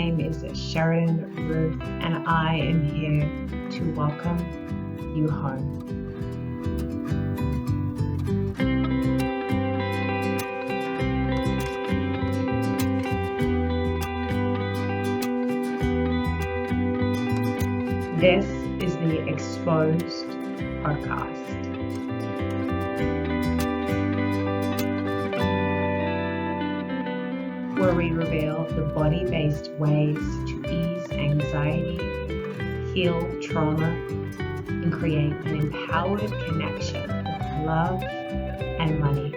name is Sheridan Ruth, and I am here to welcome you home. This is the Exposed Podcast. Where we reveal the body-based ways to ease anxiety, heal trauma, and create an empowered connection with love and money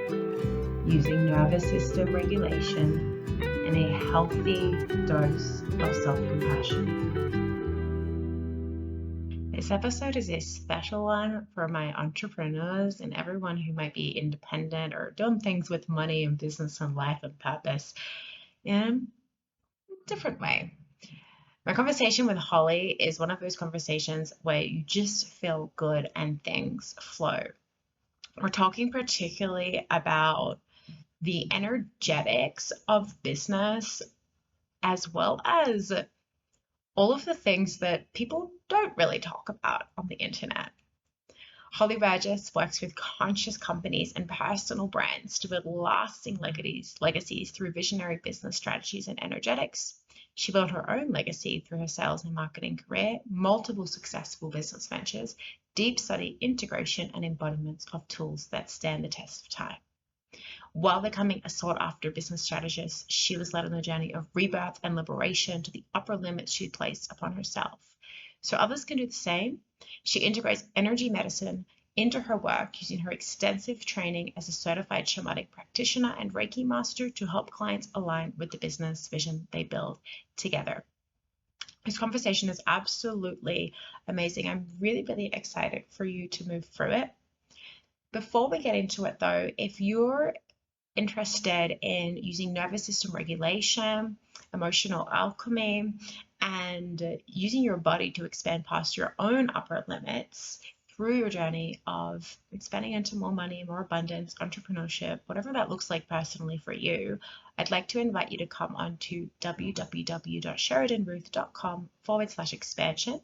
using nervous system regulation and a healthy dose of self-compassion. This episode is a special one for my entrepreneurs and everyone who might be independent or doing things with money and business and life and purpose in a different way. My conversation with Holly is one of those conversations where you just feel good and things flow. We're talking particularly about the energetics of business, as well as all of the things that people don't really talk about on the internet. Holly Burgess works with conscious companies and personal brands to build lasting legacies through visionary business strategies and energetics. She built her own legacy through her sales and marketing career, multiple successful business ventures, deep study, integration, and embodiments of tools that stand the test of time. While becoming a sought-after business strategist, she was led on a journey of rebirth and liberation to the upper limits she placed upon herself. So others can do the same. She integrates energy medicine into her work using her extensive training as a certified shamanic practitioner and Reiki master to help clients align with the business vision they build together. This conversation is absolutely amazing. I'm really, really excited for you to move through it. Before we get into it though, if you're interested in using nervous system regulation, emotional alchemy, and using your body to expand past your own upper limits through your journey of expanding into more money, more abundance, entrepreneurship, whatever that looks like personally for you, I'd like to invite you to come on to www.sheridanruth.com/expansion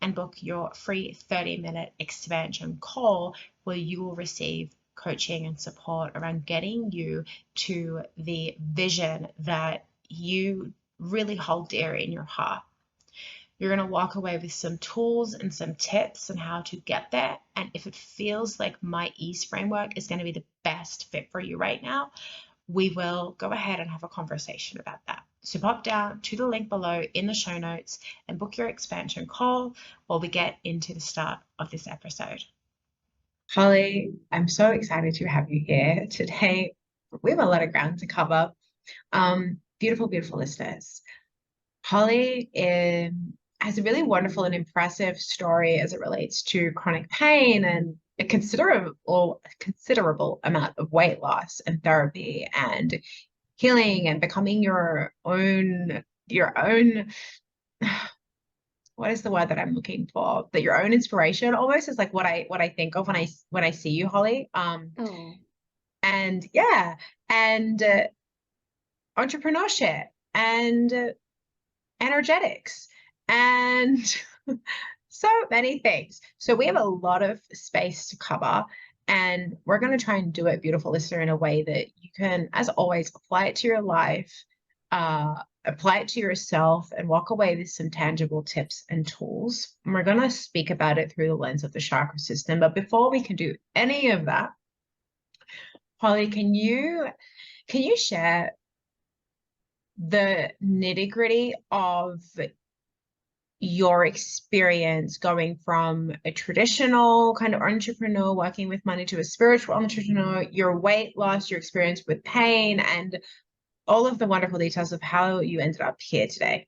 and book your free 30-minute expansion call where you will receive coaching and support around getting you to the vision that you really hold dear in your heart. You're going to walk away with some tools and some tips on how to get there. And if it feels like my EASE framework is going to be the best fit for you right now, we will go ahead and have a conversation about that. So pop down to the link below in the show notes and book your expansion call while we get into the start of this episode. Holly, I'm so excited to have you here today. We have a lot of ground to cover. Beautiful, beautiful listeners. Holly has a really wonderful and impressive story as it relates to chronic pain and a considerable amount of weight loss and therapy and healing and becoming your own what is the word that I'm looking for? That your own inspiration almost is like what I think of when I see you, Holly. And entrepreneurship and energetics and so many things. So we have a lot of space to cover, and we're going to try and do it, beautiful listener, in a way that you can, as always, apply it to your life, apply it to yourself, and walk away with some tangible tips and tools. And we're going to speak about it through the lens of the chakra system. But before we can do any of that, Holly, can you share the nitty-gritty of your experience going from a traditional kind of entrepreneur working with money to a spiritual entrepreneur, your weight loss, your experience with pain, and all of the wonderful details of how you ended up here today?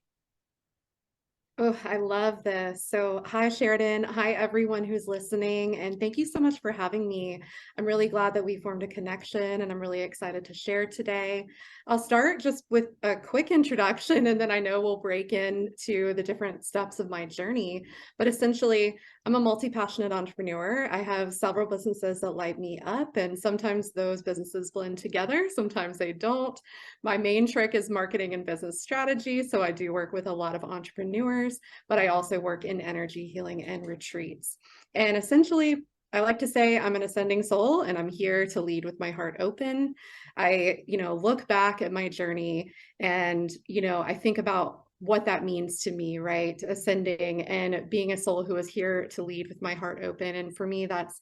Oh, I love this. So, hi, Sheridan. Hi, everyone who's listening. And thank you so much for having me. I'm really glad that we formed a connection and I'm really excited to share today. I'll start just with a quick introduction and then I know we'll break into the different steps of my journey. But essentially, I'm a multi-passionate entrepreneur. I have several businesses that light me up, and sometimes those businesses blend together, sometimes they don't. My main trick is marketing and business strategy. So I do work with a lot of entrepreneurs, but I also work in energy healing and retreats. And essentially, I like to say I'm an ascending soul and I'm here to lead with my heart open. I, look back at my journey and, I think about what that means to me, right? Ascending and being a soul who is here to lead with my heart open. And for me, that's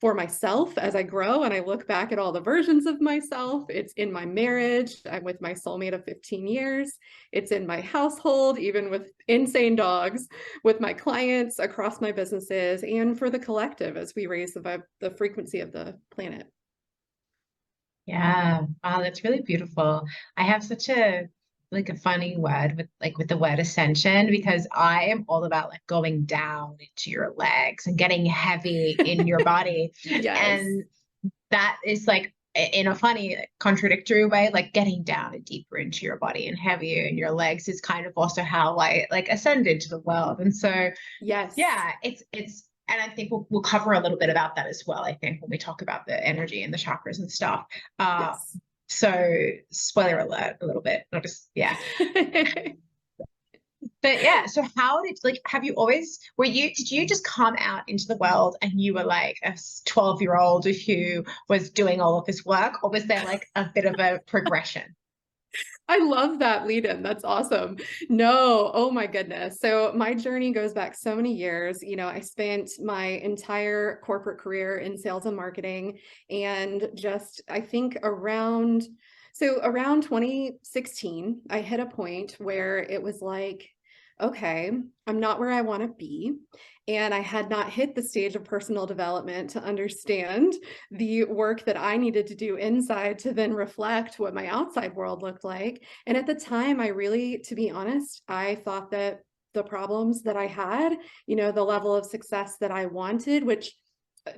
for myself as I grow and I look back at all the versions of myself. It's in my marriage. I'm with my soulmate of 15 years. It's in my household, even with insane dogs, with my clients, across my businesses, and for the collective as we raise the frequency of the planet. Yeah, wow, that's really beautiful. I have such a like a funny word with the word ascension because I am all about like going down into your legs and getting heavy in your body. Yes. And that is like in a funny like, contradictory way, like getting down and deeper into your body and heavier in your legs is kind of also how I like ascended to the world. And so Yes. yeah, it's and I think we'll cover a little bit about that as well, I think, when we talk about the energy and the chakras and stuff. Uh, Yes. so spoiler alert a little bit. Not just yeah. But yeah, so how did like have you always did you just come out into the world and you were like a 12-year-old who was doing all of this work, or was there like a bit of a progression? I love that lead in. That's awesome. No, oh my goodness. So my journey goes back so many years. I spent my entire corporate career in sales and marketing and just I think around 2016, I hit a point where it was like, okay, I'm not where I want to be. And I had not hit the stage of personal development to understand the work that I needed to do inside to then reflect what my outside world looked like. And at the time, I really, to be honest, I thought that the problems that I had, the level of success that I wanted, which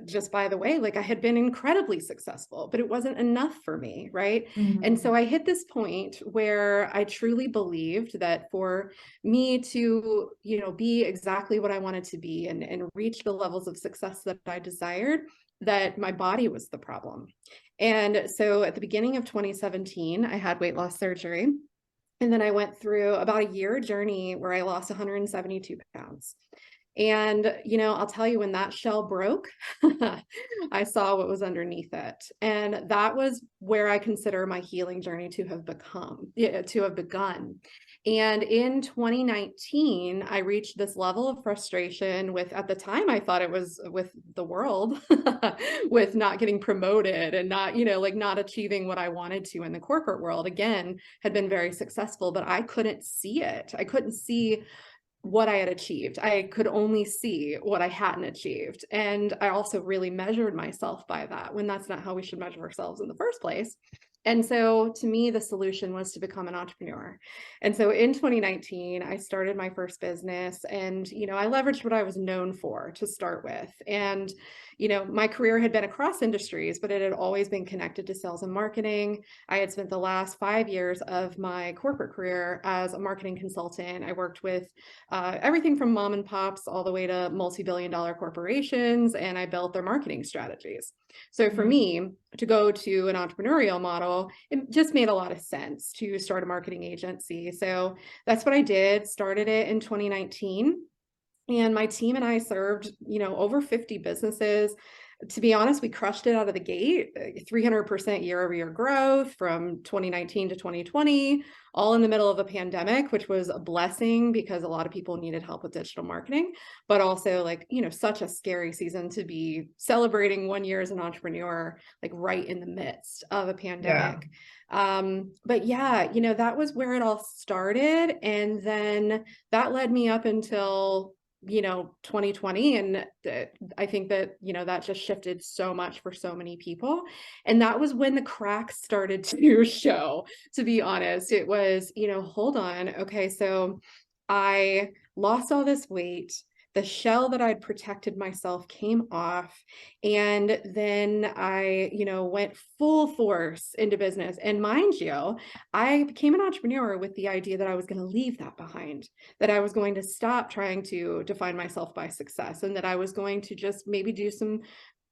just by the way, like I had been incredibly successful, but it wasn't enough for me, right? And so Mm. I hit this point where I truly believed that for me to, be exactly what I wanted to be and reach the levels of success that I desired, that my body was the problem. And so at the beginning of 2017, I had weight loss surgery. And then I went through about a year journey where I lost 172 pounds. And, I'll tell you, when that shell broke, I saw what was underneath it. And that was where I consider my healing journey to have begun. And in 2019, I reached this level of frustration with, at the time, I thought it was with the world, with not getting promoted and not, like not achieving what I wanted to in the corporate world. Again, had been very successful, but I couldn't see it. I couldn't see what I had achieved. I could only see what I hadn't achieved. And I also really measured myself by that when that's not how we should measure ourselves in the first place. And so to me, the solution was to become an entrepreneur. And so in 2019, I started my first business and, I leveraged what I was known for to start with. And, my career had been across industries, but it had always been connected to sales and marketing. I had spent the last 5 years of my corporate career as a marketing consultant. I worked with everything from mom and pops all the way to multi-billion-dollar corporations, and I built their marketing strategies. So for Mm. me to go to an entrepreneurial model, it just made a lot of sense to start a marketing agency. So that's what I did, started it in 2019. And my team and I served, over 50 businesses. To be honest, we crushed it out of the gate, 300% year over year growth from 2019 to 2020, all in the middle of a pandemic, which was a blessing because a lot of people needed help with digital marketing, but also like, such a scary season to be celebrating 1 year as an entrepreneur, like right in the midst of a Yeah. pandemic. But yeah, that was where it all started. And then that led me up until 2020. And I think that, that just shifted so much for so many people. And that was when the cracks started to show, to be honest. It was, hold on. Okay. So I lost all this weight. The shell that I'd protected myself came off. And then I, went full force into business. And mind you, I became an entrepreneur with the idea that I was going to leave that behind, that I was going to stop trying to define myself by success, and that I was going to just maybe do some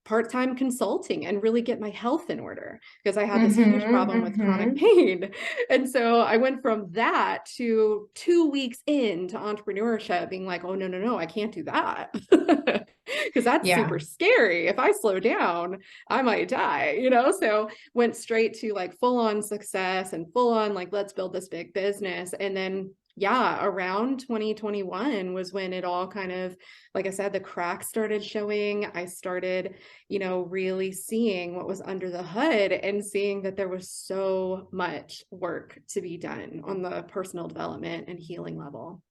part-time consulting and really get my health in order, because I had this huge problem with chronic pain. And so I went from that to 2 weeks into entrepreneurship being like, oh, no, I can't do that. Because that's Yeah. super scary. If I slow down, I might die. So went straight to like full on success and full on like, let's build this big business. And then yeah, around 2021 was when it all kind of, like I said, the cracks started showing. I started, really seeing what was under the hood and seeing that there was so much work to be done on the personal development and healing level.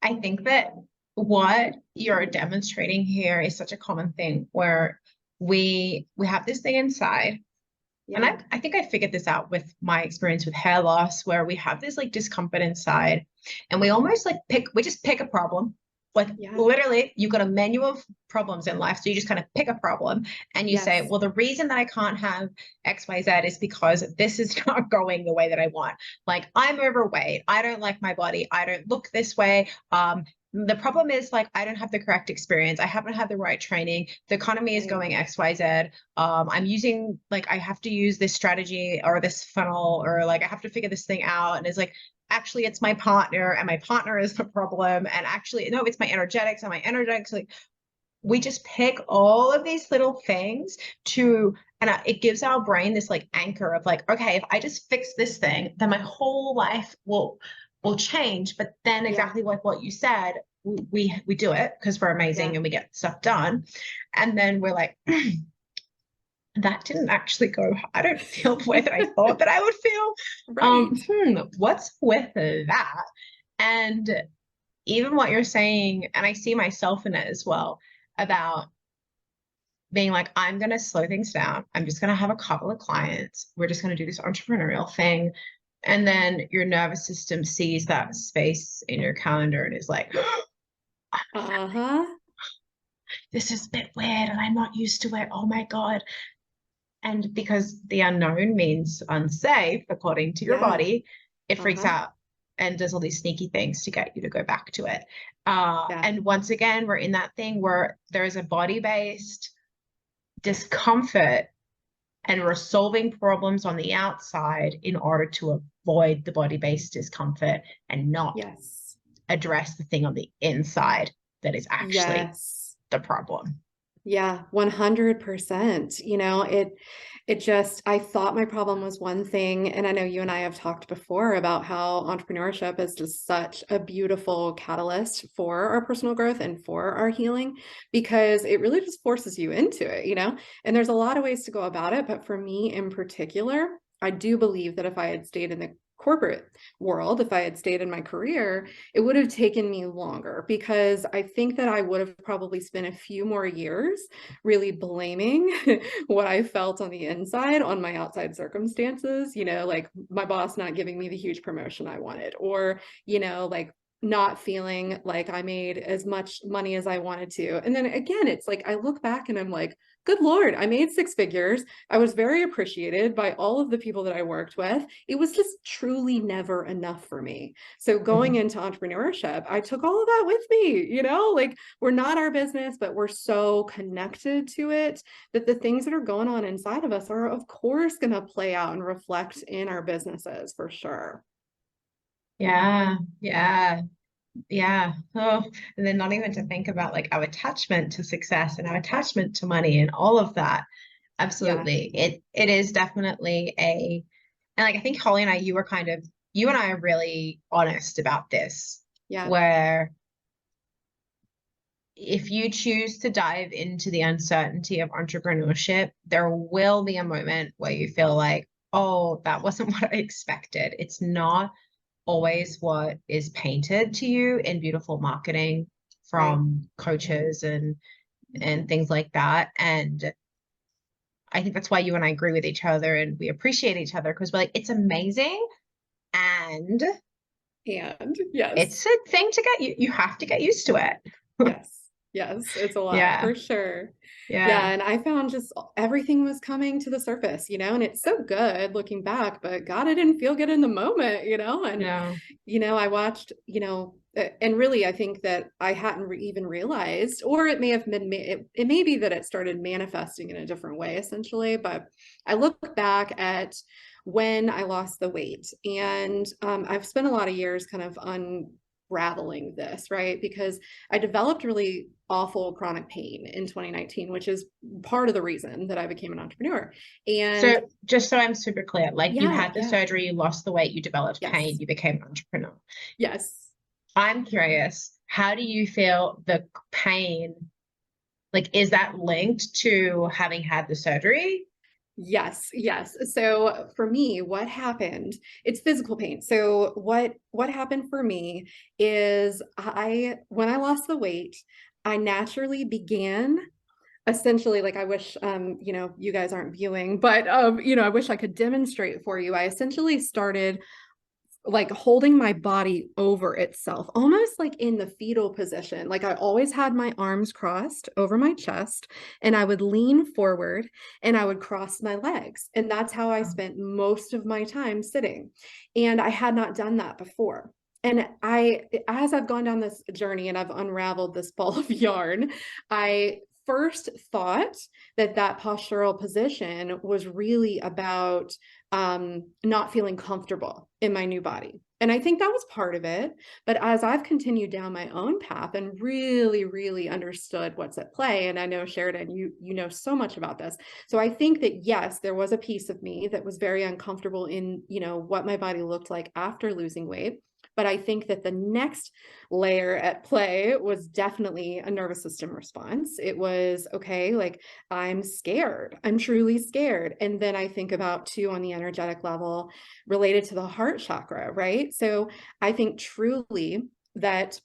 I think that what you're demonstrating here is such a common thing where we have this thing inside. And Yeah. I think I figured this out with my experience with hair loss, where we have this like discomfort inside and we almost like we just pick a problem. Like Yeah. literally, you've got a menu of problems in life. So you just kind of pick a problem and you say, Yes. well, the reason that I can't have X, Y, Z is because this is not going the way that I want. Like I'm overweight. I don't like my body. I don't look this way. The problem is like I don't have the correct experience. I haven't had the right training. The economy is Right. going X, Y, Z. I'm using like I have to use this strategy or this funnel or like I have to figure this thing out. And it's like actually it's my partner and my partner is the problem. And actually, no, it's my energetics and my energetics. Like we just pick all of these little things to, and it gives our brain this like anchor of like, okay, if I just fix this thing, then my whole life will change. But then exactly like what you said, we do it because we're amazing and we get stuff done. And then we're like, that didn't actually go. I don't feel the way that I thought that I would feel. Right. What's with that? And even what you're saying, and I see myself in it as well, about being like, I'm going to slow things down. I'm just going to have a couple of clients. We're just going to do this entrepreneurial thing. And then your nervous system sees that space in your calendar and is like, Uh-huh. this is a bit weird and I'm not used to it. Oh my God. And because the unknown means unsafe, according to your Yeah. body, it freaks Uh-huh. out and does all these sneaky things to get you to go back to it. Yeah. And once again, we're in that thing where there is a body-based discomfort and we're solving problems on the outside in order to avoid the body-based discomfort and not Yes. address the thing on the inside that is actually Yes. the problem. Yeah, 100%. It just, I thought my problem was one thing. And I know you and I have talked before about how entrepreneurship is just such a beautiful catalyst for our personal growth and for our healing, because it really just forces you into it. And there's a lot of ways to go about it. But for me in particular, I do believe that if I had stayed in the corporate world, if I had stayed in my career, it would have taken me longer, because I think that I would have probably spent a few more years really blaming what I felt on the inside on my outside circumstances, like my boss not giving me the huge promotion I wanted, or, like not feeling like I made as much money as I wanted to. And then again, it's like I look back and I'm like, good Lord, I made six figures. I was very appreciated by all of the people that I worked with. It was just truly never enough for me. So going Mhm. into entrepreneurship, I took all of that with me, like we're not our business, but we're so connected to it that the things that are going on inside of us are, of course, going to play out and reflect in our businesses for sure. Yeah, yeah, yeah. Oh, and then not even to think about like our attachment to success and our attachment to money and all of that. Yeah. Absolutely. It is definitely and like I think Holly and I, you and I are really honest about this, Yeah. where if you choose to dive into the uncertainty of entrepreneurship, there will be a moment where you feel like, oh, that wasn't what I expected. It's not always what is painted to you in beautiful marketing Right. from coaches and things like that. And I think that's why you and I agree with each other and we appreciate each other because we're like, it's amazing and And yes. It's a thing to you have to get used to it. Yes. Yes, it's a lot Yeah. for sure. Yeah, Yeah. and I found just everything was coming to the surface, and it's so good looking back, but God, I didn't feel good in the moment, and No. I watched, and really I think that I hadn't even realized, or it may have been, it may be that it started manifesting in a different way essentially, but I look back at when I lost the weight, and I've spent a lot of years kind of unraveling this, right? Because I developed really awful chronic pain in 2019, which is part of the reason that I became an entrepreneur. And So just so I'm super clear, like you yeah, had the yeah, surgery, you lost the weight, you developed pain, yes, you became an entrepreneur. yes, I'm curious, how do you feel the pain, like, is that linked to having had the surgery? yes, yes. So for me, what happened, it's physical pain. So what happened for me is when I lost the weight, I naturally began essentially, like, I wish you guys aren't viewing, but I wish I could demonstrate for you. I essentially started like holding my body over itself, almost like in the fetal position. Like I always had my arms crossed over my chest, and I would lean forward and I would cross my legs. And that's how I spent most of my time sitting. And I had not done that before. And as I've gone down this journey and I've unraveled this ball of yarn, I first thought that postural position was really about not feeling comfortable in my new body. And I think that was part of it. But as I've continued down my own path and really, really understood what's at play, and I know Sheridan, you know so much about this. So I think that yes, there was a piece of me that was very uncomfortable in, what my body looked like after losing weight. But I think that the next layer at play was definitely a nervous system response. It was, okay, like I'm scared. I'm truly scared. And then I think about too on the energetic level related to the heart chakra, right? So I think truly that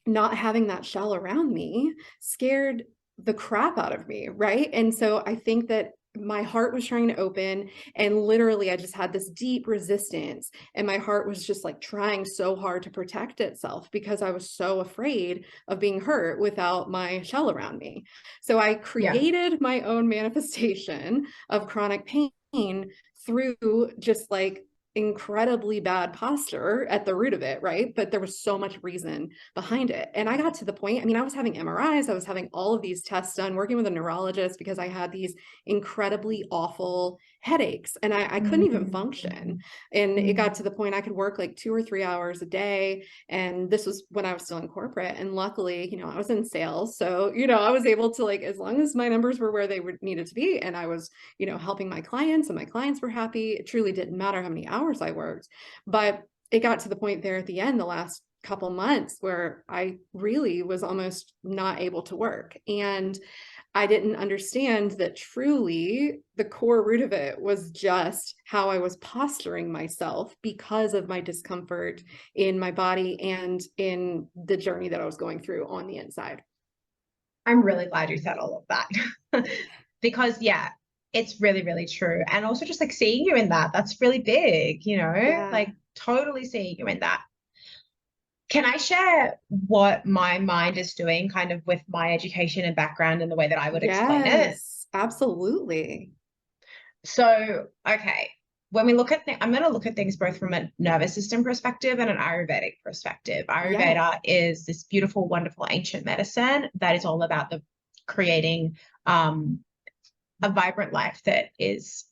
not having that shell around me scared the crap out of me, right? And so I think that my heart was trying to open, and literally I just had this deep resistance, and my heart was just like trying so hard to protect itself because I was so afraid of being hurt without my shell around me. So I Yeah. created my own manifestation of chronic pain through just like incredibly bad posture at the root of it, right? But there was so much reason behind it. And I got to the point, I mean, I was having MRIs, I was having all of these tests done, working with a neurologist because I had these incredibly awful headaches, and I couldn't even function. And it got to the point I could work like 2 or 3 hours a day. And this was when I was still in corporate. And luckily, I was in sales. So, I was able to, like, as long as my numbers were where they needed to be, and I was, helping my clients and my clients were happy, it truly didn't matter how many hours I worked. But it got to the point there at the end, the last couple months, where I really was almost not able to work. And I didn't understand that truly the core root of it was just how I was posturing myself because of my discomfort in my body and in the journey that I was going through on the inside. I'm really glad you said all of that. Because yeah, it's really, really true. And also just like seeing you in that, that's really big, Yeah. like totally seeing you in that. Can I share what my mind is doing kind of with my education and background and the way that I would explain it? Yes, absolutely. So, okay, when we look at I'm going to look at things both from a nervous system perspective and an Ayurvedic perspective. Yeah. Ayurveda is this beautiful, wonderful ancient medicine that is all about the creating a vibrant life that is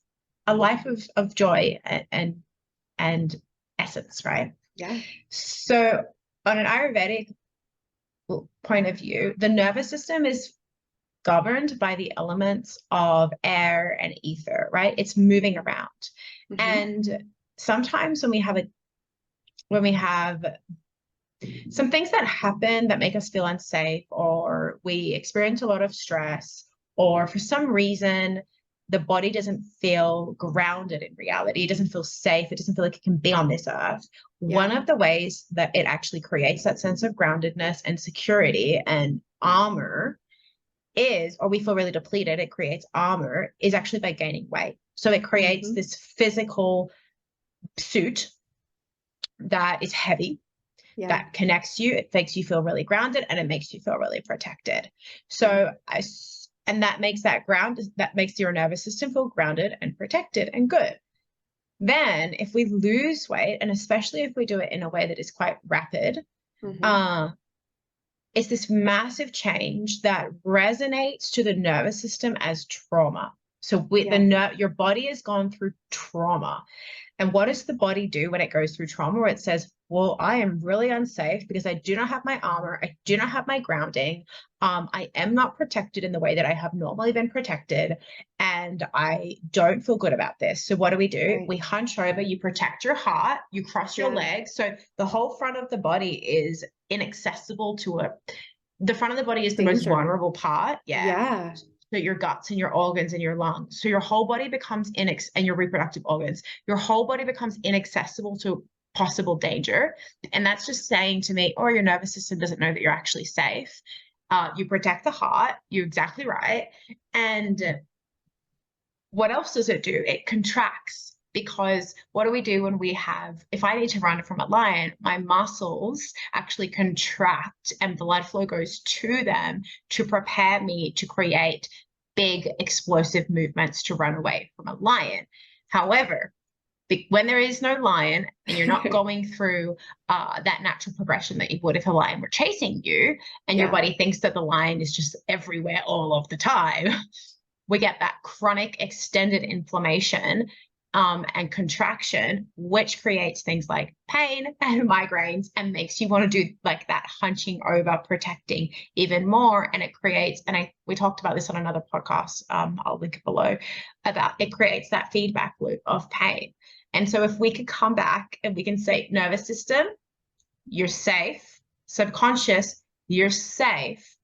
a life of joy and essence, right? Yeah. So, on an Ayurvedic point of view, the nervous system is governed by the elements of air and ether, right? It's moving around. Hmm. And sometimes when we have some things that happen that make us feel unsafe, or we experience a lot of stress, or for some reason the body doesn't feel grounded in reality, it doesn't feel safe, it doesn't feel like it can be on this earth. Yeah. One of the ways that it actually creates that sense of groundedness and security and armor is, or we feel really depleted, it creates armor, is actually by gaining weight. So it creates Hmm. this physical suit that is heavy, Yeah. that connects you. It makes you feel really grounded and it makes you feel really protected. Yeah. So and that makes your nervous system feel grounded and protected and good. Then if we lose weight, and especially if we do it in a way that is quite rapid, Mm-hmm. it's this massive change that resonates to the nervous system as trauma. So with Yeah. your body has gone through trauma. And what does the body do when it goes through trauma? Where it says, well, I am really unsafe because I do not have my armor. I do not have my grounding. I am not protected in the way that I have normally been protected. And I don't feel good about this. So what do? Right. We hunch over, you protect your heart, you cross your Yeah. legs. So the whole front of the body is inaccessible to the front of the body is the most Danger. vulnerable part. Yeah. Yeah. So your guts and your organs and your lungs. So your whole body becomes and your reproductive organs, your whole body becomes inaccessible to possible danger. And that's just saying to me, oh, your nervous system doesn't know that you're actually safe. You protect the heart. You're exactly right. And what else does it do? It contracts, because what do we do when if I need to run from a lion, my muscles actually contract and blood flow goes to them to prepare me to create big explosive movements to run away from a lion. However, when there is no lion and you're not going through that natural progression that you would if a lion were chasing you, and your Yeah. body thinks that the lion is just everywhere all of the time, we get that chronic extended inflammation and contraction, which creates things like pain and migraines and makes you want to do like that hunching over, protecting even more. And it creates, and we talked about this on another podcast, I'll link it below, about it creates that feedback loop of pain. And so if we could come back and we can say, nervous system, you're safe, subconscious, you're safe,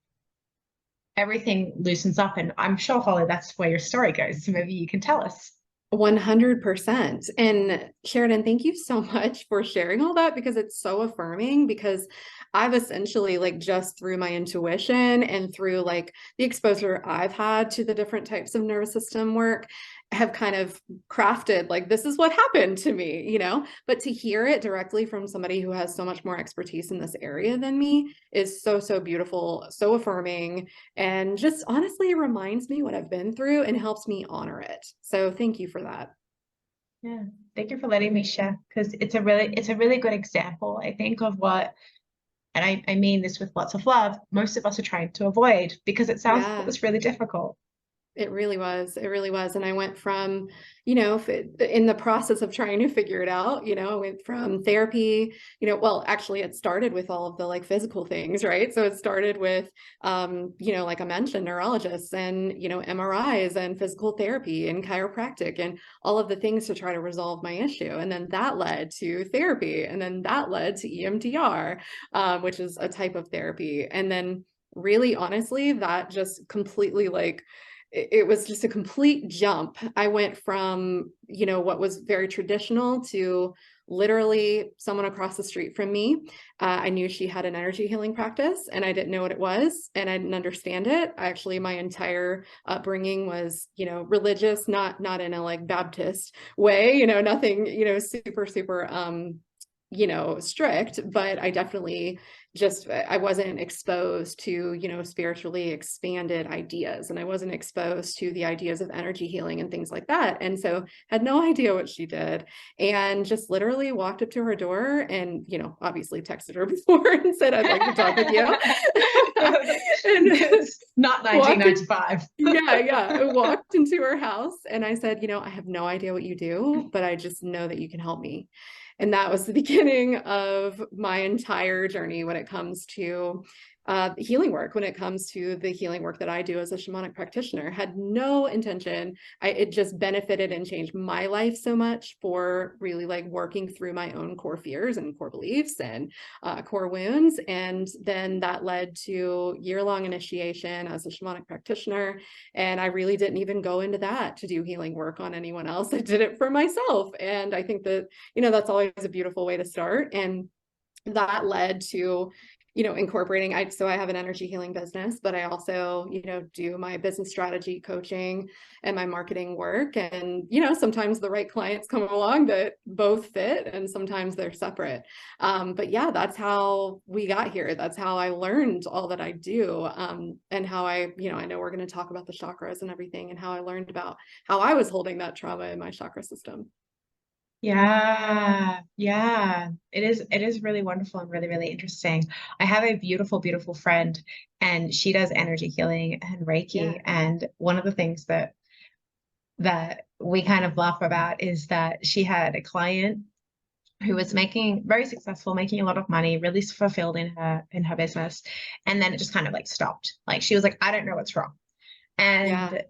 everything loosens up. And I'm sure, Holly, that's where your story goes. So maybe you can tell us. 100%. And Sheridan, thank you so much for sharing all that, because it's so affirming, because I've essentially like just through my intuition and through like the exposure I've had to the different types of nervous system work have kind of crafted like, this is what happened to me, you know, but to hear it directly from somebody who has so much more expertise in this area than me is so, so beautiful, so affirming, and just honestly reminds me what I've been through and helps me honor it. So thank you for that. Yeah, thank you for letting me share, because it's a really good example, I think, of what, and I mean this with lots of love, most of us are trying to avoid, because it sounds like it Yeah. was really difficult. It really was. It really was. And I went from, you know, in the process of trying to figure it out, you know, I went from therapy, you know, well, actually it started with all of the like physical things, right? So it started with, you know, like I mentioned, neurologists and, you know, MRIs and physical therapy and chiropractic and all of the things to try to resolve my issue. And then that led to therapy. And then that led to EMDR, which is a type of therapy. And then really honestly, that just completely like, it was just a complete jump. I went from, you know, what was very traditional to literally someone across the street from me. I knew she had an energy healing practice and I didn't know what it was and I didn't understand it. Actually, my entire upbringing was, you know, religious, not in a like Baptist way, you know, nothing, you know, super, you know, strict, but I definitely I wasn't exposed to, you know, spiritually expanded ideas. And I wasn't exposed to the ideas of energy healing and things like that. And so had no idea what she did and just literally walked up to her door and, you know, obviously texted her before and said, I'd like to talk with you. And not 1995. Yeah. I walked into her house and I said, you know, I have no idea what you do, but I just know that you can help me. And that was the beginning of my entire journey when it comes to healing work, when it comes to the healing work that I do as a shamanic practitioner. Had no intention. It just benefited and changed my life so much for really like working through my own core fears and core beliefs and core wounds. And then that led to year-long initiation as a shamanic practitioner. And I really didn't even go into that to do healing work on anyone else. I did it for myself. And I think that, you know, that's always a beautiful way to start. And that led to, incorporating, so I have an energy healing business, but I also, do my business strategy coaching and my marketing work. And, sometimes the right clients come along that both fit, and sometimes they're separate. But yeah, that's how we got here. That's how I learned all that I do. And how I know we're going to talk about the chakras and everything, and how I learned about how I was holding that trauma in my chakra system. Yeah, yeah. It is really wonderful and really, really interesting. I have a beautiful, beautiful friend, and she does energy healing and Reiki. Yeah. And one of the things that we kind of laugh about is that she had a client who was making very successful, making a lot of money, really fulfilled in her business. And then it just kind of like stopped. Like she was like, I don't know what's wrong. Yeah. And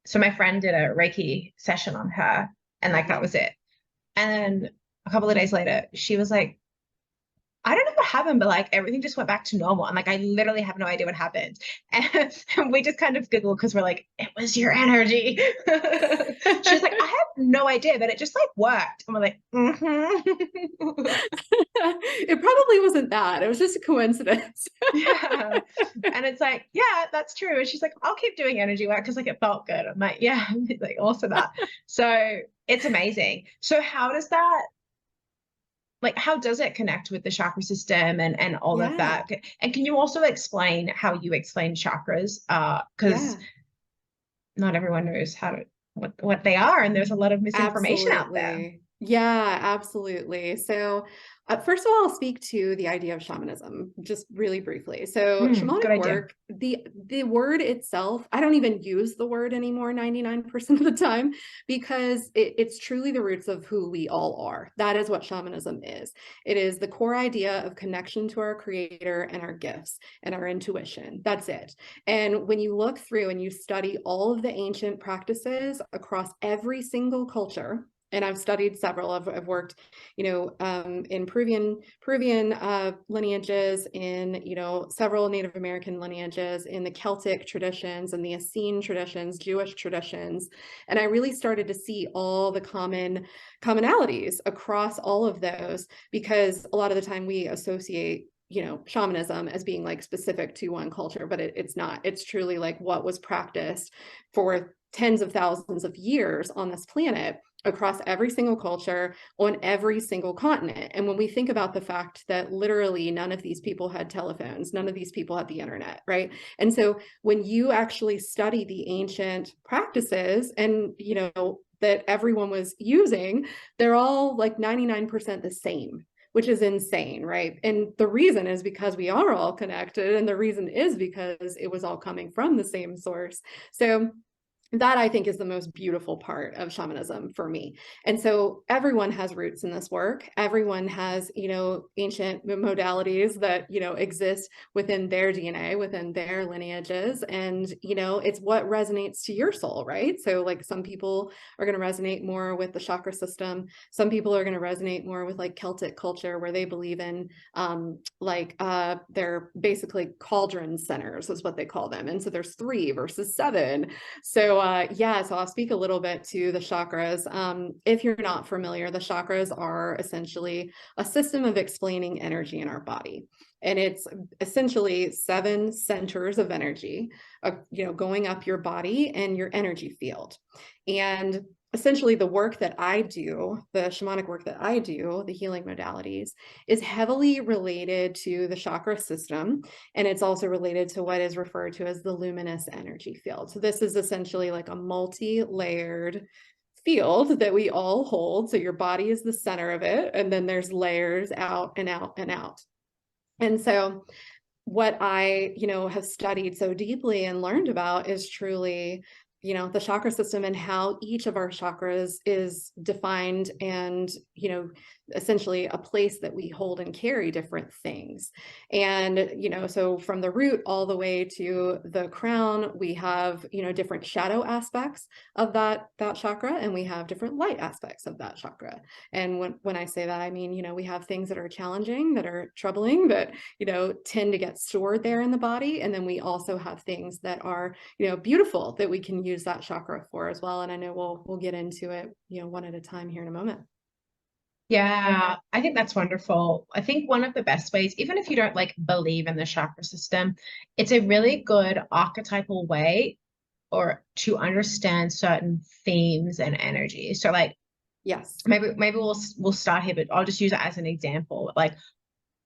so my friend did a Reiki session on her, and like that was it. And then a couple of days later, she was like, I don't know what happened, but like everything just went back to normal. And like, I literally have no idea what happened. And we just kind of giggle because we're like, it was your energy. She's like, I have no idea, but it just like worked. And we're like, mm-hmm. It probably wasn't that. It was just a coincidence. Yeah. And it's like, yeah, that's true. And she's like, I'll keep doing energy work because like it felt good. I'm like, yeah, like also that. So it's amazing. So how does it connect with the chakra system and all of Yeah. that? And can you also explain how you explain chakras? Because Yeah. not everyone knows what they are, and there's a lot of misinformation out there. Absolutely. Yeah, absolutely. So, first of all, I'll speak to the idea of shamanism just really briefly. So, Good shamanic idea. work, the word itself, I don't even use the word anymore 99% of the time, because it's truly the roots of who we all are. That is what shamanism is. It is the core idea of connection to our creator and our gifts and our intuition. That's it. And when you look through and you study all of the ancient practices across every single culture, and I've studied several. I've worked, in Peruvian lineages, in several Native American lineages, in the Celtic traditions and the Essene traditions, Jewish traditions, and I really started to see all the commonalities across all of those, because a lot of the time we associate shamanism as being like specific to one culture, but it's not. It's truly like what was practiced for tens of thousands of years on this planet, across every single culture, on every single continent. And when we think about the fact that literally none of these people had telephones, none of these people had the internet, right? And so when you actually study the ancient practices and that everyone was using, they're all like 99% the same, which is insane, right? And the reason is because we are all connected, and the reason is because it was all coming from the same source. So that I think is the most beautiful part of shamanism for me. And so everyone has roots in this work. Everyone has, ancient modalities that, exist within their DNA, within their lineages. And, it's what resonates to your soul, right? So like some people are going to resonate more with the chakra system. Some people are going to resonate more with like Celtic culture, where they believe in they're basically cauldron centers is what they call them. And so there's 3 versus 7. So so I'll speak a little bit to the chakras. If you're not familiar, the chakras are essentially a system of explaining energy in our body. And it's essentially 7 centers of energy, going up your body and your energy field. And essentially the work that I do, the shamanic work that I do, the healing modalities, is heavily related to the chakra system. And it's also related to what is referred to as the luminous energy field. So this is essentially like a multi-layered field that we all hold. So your body is the center of it, and then there's layers out and out and out. And so what I, have studied so deeply and learned about is truly, the chakra system, and how each of our chakras is defined, and, essentially a place that we hold and carry different things. And, so from the root all the way to the crown, we have, different shadow aspects of that chakra, and we have different light aspects of that chakra. And when I say that, I mean, we have things that are challenging, that are troubling, that tend to get stored there in the body. And then we also have things that are, beautiful, that we can use that chakra for as well. And I know we'll get into it, one at a time here in a moment. Yeah, I think that's wonderful. I think one of the best ways, even if you don't like believe in the chakra system, it's a really good archetypal way or to understand certain themes and energies. So like Yes. maybe we'll start here, but I'll just use it as an example. Like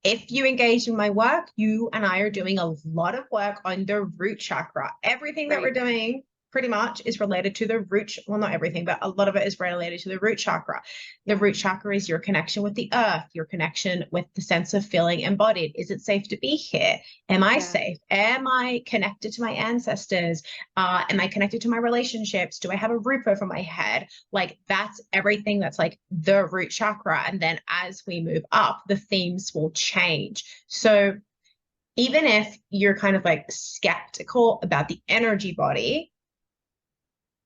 if you engage in my work, you and I are doing a lot of work on the root chakra. Everything that we're Right. doing pretty much is related to the root, well, not everything, but a lot of it is related to the root chakra. The Yeah. root chakra is your connection with the earth, your connection with the sense of feeling embodied. Is it safe to be here? Am I Yeah. safe? Am I connected to my ancestors? Am I connected to my relationships? Do I have a roof over my head? Like that's everything that's like the root chakra. And then as we move up, the themes will change. So even if you're kind of like skeptical about the energy body,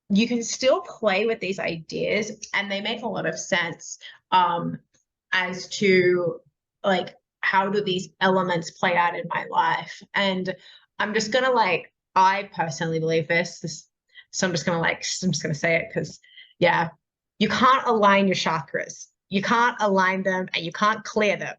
you can still play with these ideas and they make a lot of sense as to like how do these elements play out in my life. And I'm just gonna like, I personally believe this, so I'm just gonna say it because yeah, you can't align your chakras. You can't align them and you can't clear them.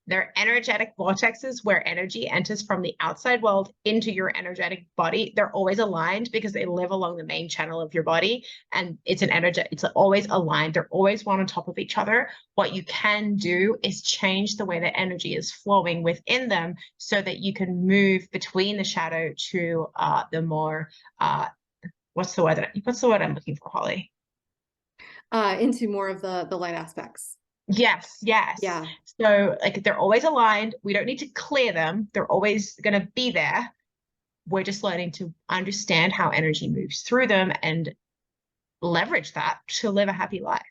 They're energetic vortexes where energy enters from the outside world into your energetic body. They're always aligned because they live along the main channel of your body. And it's an energy, it's always aligned. They're always one on top of each other. What you can do is change the way that energy is flowing within them so that you can move between the shadow to the more what's the word I'm looking for, Holly? Into more of the light aspects. Yes, yes. Yeah. So like they're always aligned. We don't need to clear them. They're always going to be there. We're just learning to understand how energy moves through them and leverage that to live a happy life.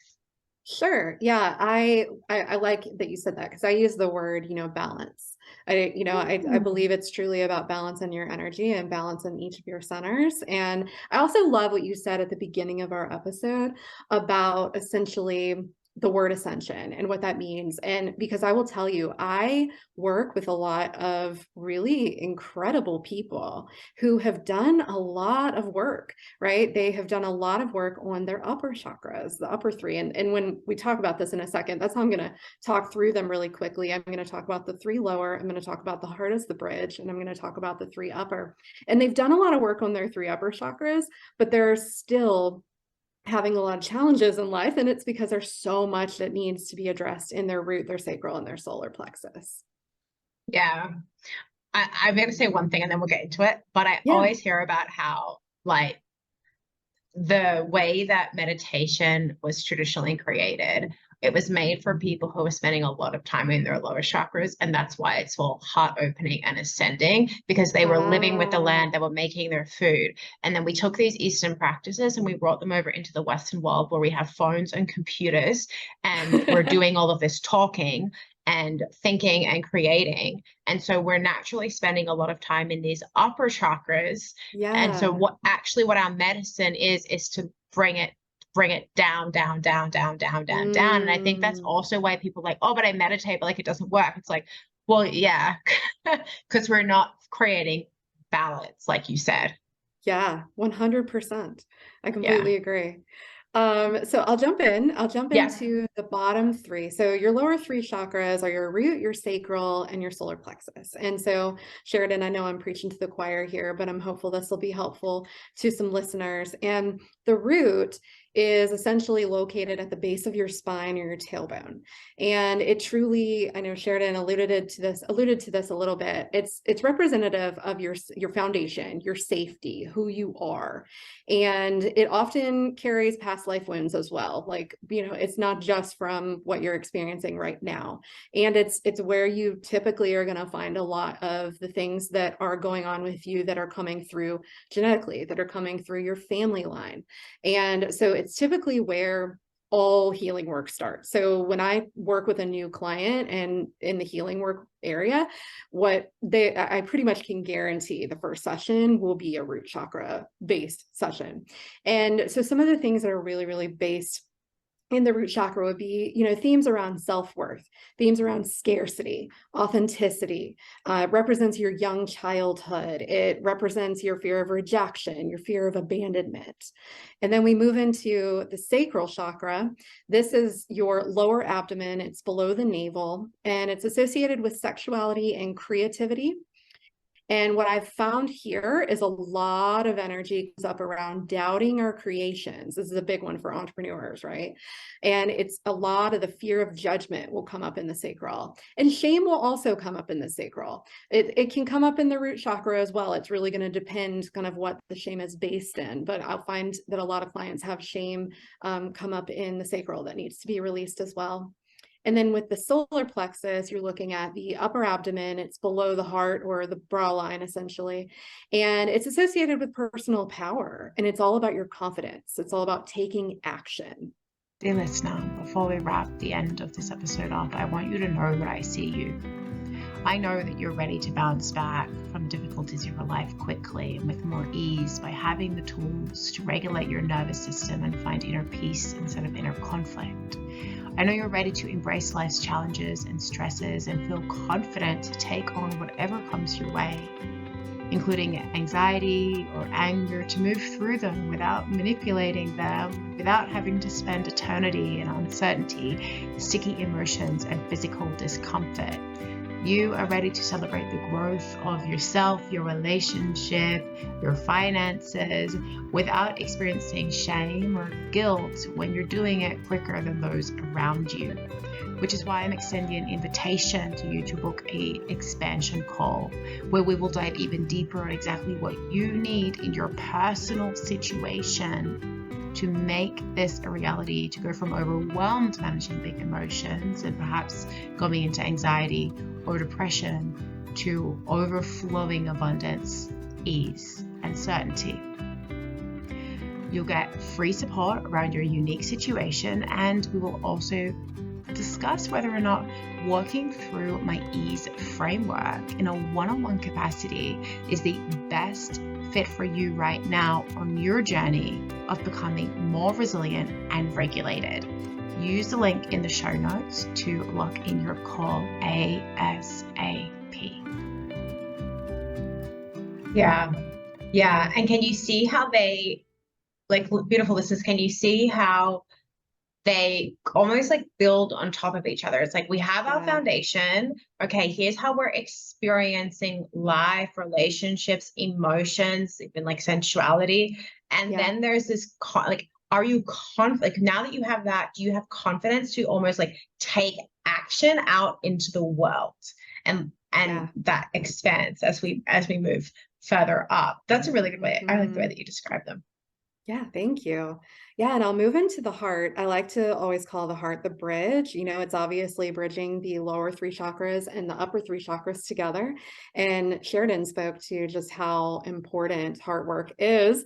Sure. Yeah, I like that you said that because I use the word, balance. I Mm. believe it's truly about balance in your energy and balance in each of your centers. And I also love what you said at the beginning of our episode about essentially the word ascension and what that means. And because I will tell you, I work with a lot of really incredible people who have done a lot of work, right? They have done a lot of work on their upper chakras, the upper three. And when we talk about this in a second, that's how I'm going to talk through them really quickly. I'm going to talk about the three lower. I'm going to talk about the heart as the bridge, and I'm going to talk about the three upper. And they've done a lot of work on their three upper chakras, but they're still having a lot of challenges in life. And it's because there's so much that needs to be addressed in their root, their sacral, and their solar plexus. Yeah. I'm going to say one thing and then we'll get into it. But I Yeah. always hear about how, like, the way that meditation was traditionally created, it was made for people who were spending a lot of time in their lower chakras. And that's why it's all heart opening and ascending because they were living with the land, they Ah, were making their food. And then we took these Eastern practices and we brought them over into the Western world where we have phones and computers and we're doing all of this talking and thinking and creating. And so we're naturally spending a lot of time in these upper chakras and so yeah. what our medicine is to bring it down, down, down, down, down, down, down. And I think that's Mm, also why people are like, oh, but I meditate, but like it doesn't work. It's like, well, yeah, because we're not creating balance, like you said. yeah, 100%. I Yeah. completely agree. So I'll jump in. I'll jump Yeah. into the bottom three. So your lower three chakras are your root, your sacral, and your solar plexus. And so, Sheridan, I know I'm preaching to the choir here, but I'm hopeful this will be helpful to some listeners. And the root is essentially located at the base of your spine or your tailbone. And it truly, I know Sheridan alluded to this a little bit. It's representative of your foundation, your safety, who you are. And it often carries past life wounds as well. Like, it's not just from what you're experiencing right now. And it's where you typically are going to find a lot of the things that are going on with you that are coming through genetically, that are coming through your family line. And so it's typically where all healing work starts. So when I work with a new client and in the healing work area, I pretty much can guarantee the first session will be a root chakra based session. And so some of the things that are really, really based in the root chakra would be, themes around self-worth, themes around scarcity, authenticity. It represents your young childhood. It represents your fear of rejection, your fear of abandonment. And then we move into the sacral chakra. This is your lower abdomen. It's below the navel, and it's associated with sexuality and creativity. And what I've found here is a lot of energy comes up around doubting our creations. This is a big one for entrepreneurs, right? And it's a lot of the fear of judgment will come up in the sacral. And shame will also come up in the sacral. It can come up in the root chakra as well. It's really going to depend kind of what the shame is based in. But I'll find that a lot of clients have shame come up in the sacral that needs to be released as well. And then with the solar plexus, you're looking at the upper abdomen. It's below the heart or the brow line, essentially. And it's associated with personal power. And it's all about your confidence. It's all about taking action. Dear listener, before we wrap the end of this episode up, I want you to know that I see you. I know that you're ready to bounce back from difficulties in your life quickly and with more ease by having the tools to regulate your nervous system and find inner peace instead of inner conflict. I know you're ready to embrace life's challenges and stresses and feel confident to take on whatever comes your way, including anxiety or anger, to move through them without manipulating them, without having to spend eternity in uncertainty, sticky emotions, and physical discomfort. You are ready to celebrate the growth of yourself, your relationship, your finances, without experiencing shame or guilt when you're doing it quicker than those around you. Which is why I'm extending an invitation to you to book an expansion call, where we will dive even deeper on exactly what you need in your personal situation to make this a reality, to go from overwhelmed managing big emotions and perhaps going into anxiety or depression to overflowing abundance, ease, and certainty. You'll get free support around your unique situation, and we will also discuss whether or not working through my ease framework in a one-on-one capacity is the best fit for you right now on your journey of becoming more resilient and regulated. Use the link in the show notes to lock in your call ASAP. Yeah. And can you see how they, like, beautiful listeners, can you see how they almost like build on top of each other? It's like we have our foundation. Okay, here's how we're experiencing life, relationships, emotions, even like sensuality. And then there's this are you like, now that you have that, do you have confidence to almost like take action out into the world and that expands as we move further up? That's a really good way. I like the way that you describe them. Yeah, thank you. Yeah, and I'll move into the heart. I like to always call the heart the bridge. It's obviously bridging the lower three chakras and the upper three chakras together. And Sheridan spoke to just how important heart work is,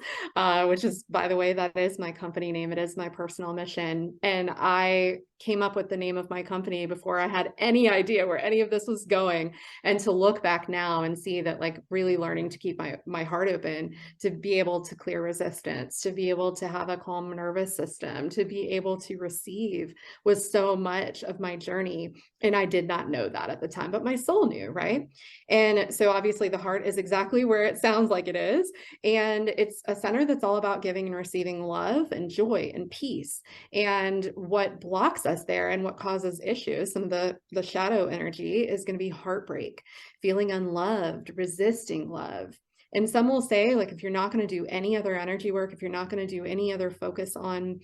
which is, by the way, that is my company name. It is my personal mission. And I came up with the name of my company before I had any idea where any of this was going. And to look back now and see that, like, really learning to keep my heart open, to be able to clear resistance, to be able to have a calm nervous system, to be able to receive, was so much of my journey. And I did not know that at the time, but my soul knew, right? And so obviously the heart is exactly where it sounds like it is. And it's a center that's all about giving and receiving love and joy and peace. And what blocks us there and what causes issues, some of the shadow energy, is going to be heartbreak, feeling unloved, resisting love. And some will say, like, if you're not going to do any other energy work, if you're not going to do any other focus on,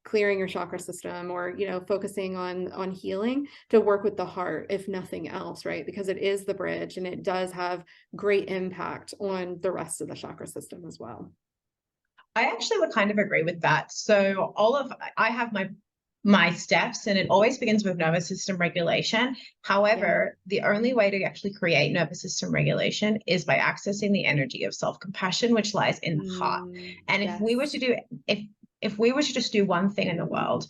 clearing your chakra system or, focusing on healing, to work with the heart, if nothing else, right? Because it is the bridge and it does have great impact on the rest of the chakra system as well. I actually would kind of agree with that. So I have my steps, and it always begins with nervous system regulation. However, the only way to actually create nervous system regulation is by accessing the energy of self-compassion, which lies in the heart. And if we were to just do one thing in the world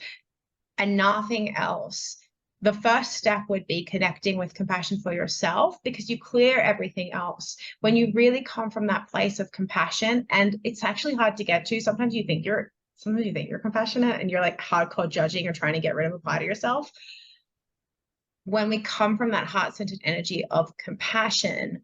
and nothing else, the first step would be connecting with compassion for yourself, because you clear everything else when you really come from that place of compassion. And it's actually hard to get to. Sometimes you think you're sometimes you think you're compassionate and you're like hardcore judging or trying to get rid of a part of yourself. When we come from that heart-centered energy of compassion,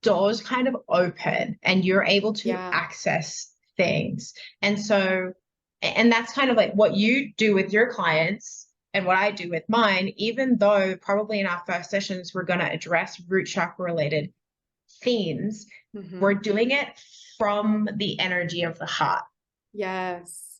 doors kind of open and you're able to access things. And so, and that's kind of like what you do with your clients and what I do with mine, even though probably in our first sessions, we're going to address root chakra related themes, we're doing it from the energy of the heart. Yes.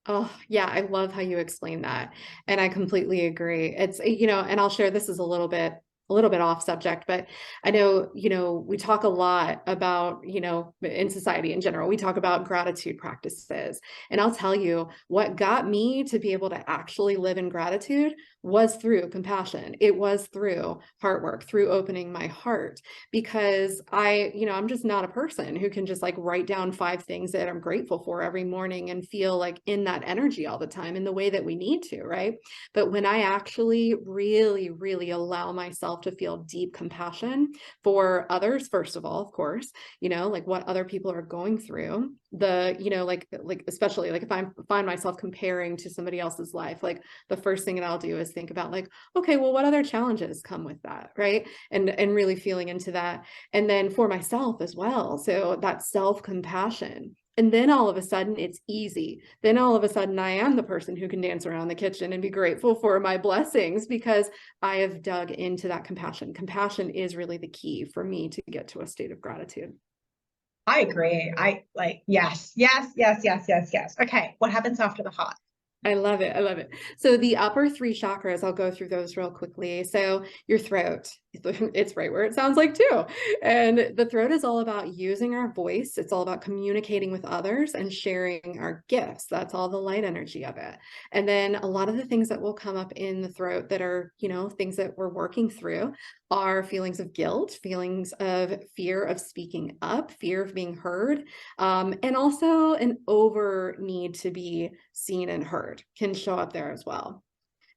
Oh, yeah. I love how you explain that. And I completely agree. It's, you know, and I'll share, this is a little bit off subject, but I know, you know, we talk a lot about, you know, in society in general, we talk about gratitude practices. And I'll tell you what got me to be able to actually live in gratitude was through compassion. It was through heart work, through opening my heart, because you know, I'm just not a person who can just like write down 5 things that I'm grateful for every morning and feel like in that energy all the time in the way that we need to, right? But when I actually really, really allow myself to feel deep compassion for others, first of all, of course, you know, like what other people are going through, you know, like especially like if I find myself comparing to somebody else's life, like the first thing that I'll do is think about like, okay, well, what other challenges come with that, right? And really feeling into that. And then for myself as well. So that self-compassion. And then all of a sudden it's easy. Then all of a sudden I am the person who can dance around the kitchen and be grateful for my blessings because I have dug into that compassion. Compassion is really the key for me to get to a state of gratitude. I agree. I like, yes. Okay. What happens after the heart? I love it. I love it. So the upper 3 chakras, I'll go through those real quickly. So your throat, it's right where it sounds like too. And the throat is all about using our voice. It's all about communicating with others and sharing our gifts. That's all the light energy of it. And then a lot of the things that will come up in the throat that are, you know, things that we're working through are feelings of guilt, feelings of fear of speaking up, fear of being heard, and also an over need to be seen and heard can show up there as well.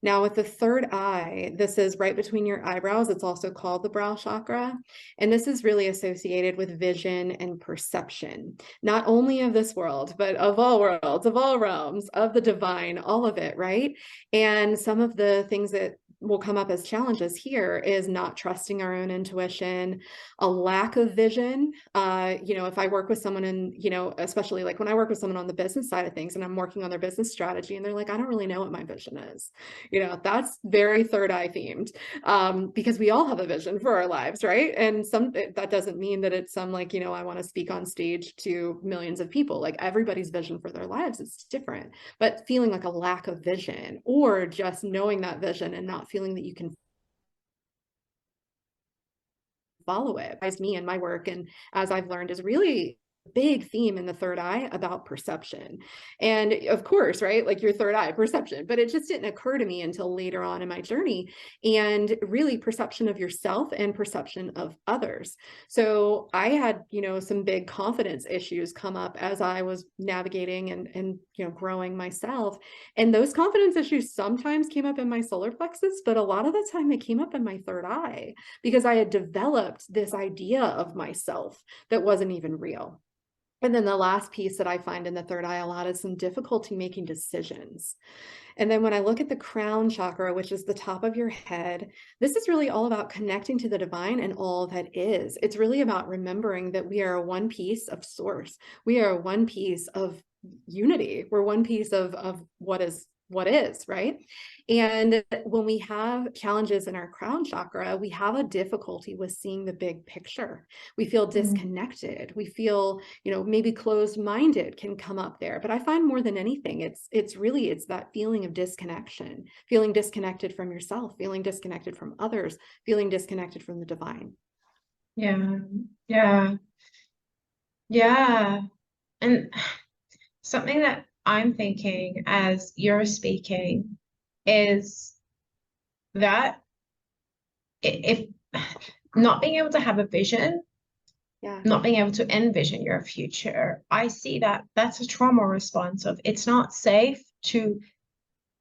Now with the third eye, this is right between your eyebrows. It's also called the brow chakra. And this is really associated with vision and perception, not only of this world, but of all worlds, of all realms, of the divine, all of it, right? And some of the things that will come up as challenges here is not trusting our own intuition, a lack of vision. You know, if I work with someone and, you know, especially like when I work with someone on the business side of things and I'm working on their business strategy and they're like, I don't really know what my vision is. You know, that's very third eye themed, because we all have a vision for our lives, right? And that doesn't mean that it's some like, you know, I want to speak on stage to millions of people. Like everybody's vision for their lives is different, but feeling like a lack of vision or just knowing that vision and not feeling that you can follow it. As me and my work, and as I've learned, is really big theme in the third eye about perception. And of course, right, like your third eye, perception, but it just didn't occur to me until later on in my journey. And really perception of yourself and perception of others. So I had, you know, some big confidence issues come up as I was navigating and you know, growing myself. And those confidence issues sometimes came up in my solar plexus, but a lot of the time they came up in my third eye because I had developed this idea of myself that wasn't even real. And then the last piece that I find in the third eye a lot is some difficulty making decisions. And then when I look at the crown chakra, which is the top of your head, this is really all about connecting to the divine and all that is. It's really about remembering that we are one piece of source. We are one piece of unity. We're one piece of what is, right? And when we have challenges in our crown chakra, we have a difficulty with seeing the big picture. We feel disconnected. We feel, you know, maybe closed-minded can come up there. But I find more than anything, it's that feeling of disconnection, feeling disconnected from yourself, feeling disconnected from others, feeling disconnected from the divine. Yeah. And something that I'm thinking as you're speaking is that if not being able to have a vision, not being able to envision your future, I see that that's a trauma response of it's not safe to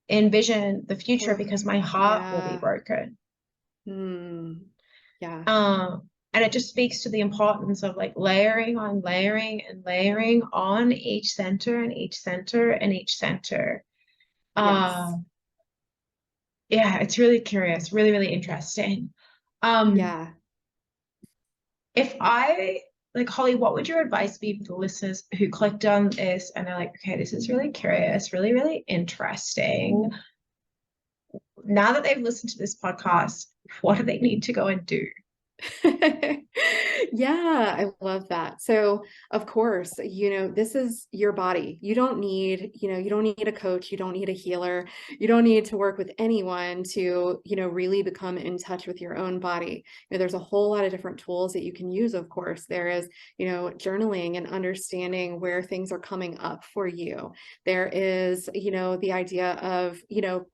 envision the future because my heart will be broken. And it just speaks to the importance of like layering on layering and layering on each center and each center and each center. Yes. Yeah, it's really curious, really, really interesting. Yeah. If I like Holly, what would your advice be for the listeners who clicked on this and they're like, okay, this is really curious, really, really interesting. Now that they've listened to this podcast, what do they need to go and do? Yeah, I love that. So, of course, this is your body. You don't need a coach, you don't need a healer, you don't need to work with anyone to, really become in touch with your own body. There's a whole lot of different tools that you can use, of course. There is, journaling and understanding where things are coming up for you. There is, the idea of,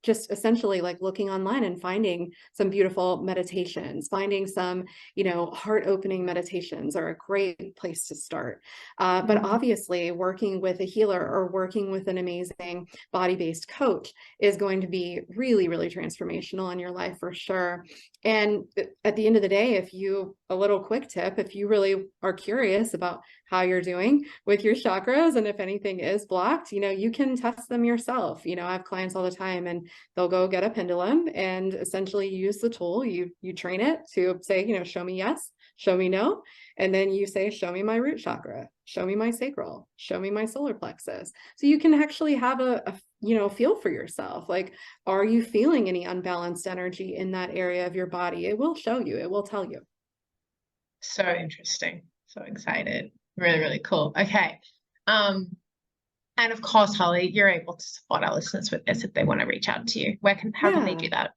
just essentially like looking online and finding some beautiful meditations, finding some heart-opening meditations are a great place to start. But obviously, working with a healer or working with an amazing body-based coach is going to be really, really transformational in your life for sure. And at the end of the day, a little quick tip, if you really are curious about how you're doing with your chakras and if anything is blocked, you can test them yourself. I have clients all the time and they'll go get a pendulum and essentially use the tool. You train it to say, show me yes, show me no. And then you say, show me my root chakra, show me my sacral, show me my solar plexus. So you can actually have a feel for yourself. Like, are you feeling any unbalanced energy in that area of your body? It will show you, it will tell you. So interesting. So excited. Really, really cool. Okay. And of course, Holly, you're able to support our listeners with this if they want to reach out to you. How can they do that?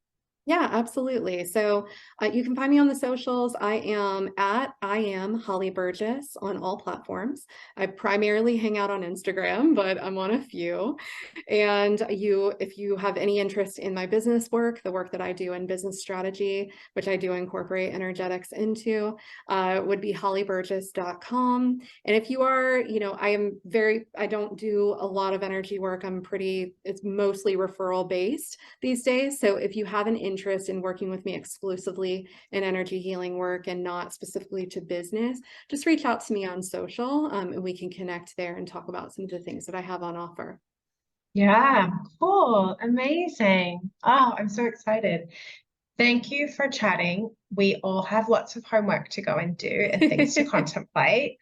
Yeah, absolutely. So you can find me on the socials. I am Holly Burgess on all platforms. I primarily hang out on Instagram, but I'm on a few. And if you have any interest in my business work, the work that I do in business strategy, which I do incorporate energetics into, would be hollyburgess.com. And if you are, I don't do a lot of energy work. It's mostly referral based these days. So if you have an interest in working with me exclusively in energy healing work and not specifically to business, just reach out to me on social and we can connect there and talk about some of the things that I have on offer. Yeah, cool. Amazing. Oh, I'm so excited. Thank you for chatting. We all have lots of homework to go and do and things to contemplate.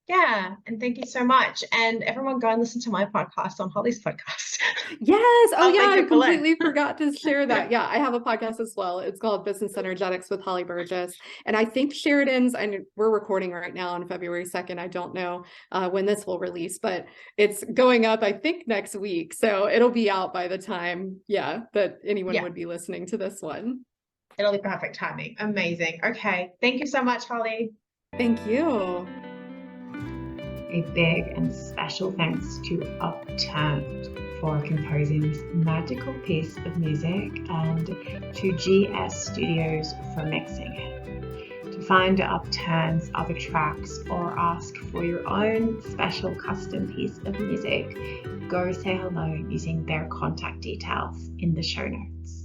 Yeah, and thank you so much. And everyone go and listen to my podcast on Holly's podcast. Yes. Oh, yeah. I completely forgot to share that. Yeah, I have a podcast as well. It's called Business Energetics with Holly Burgess. And I think we're recording right now on February 2nd. I don't know when this will release, but it's going up, I think, next week. So it'll be out by the time, that anyone would be listening to this one. It'll be perfect timing. Amazing. Okay. Thank you so much, Holly. Thank you. A big and special thanks to Upturned for composing this magical piece of music and to GS Studios for mixing it. To find Upturned's other tracks or ask for your own special custom piece of music, go say hello using their contact details in the show notes.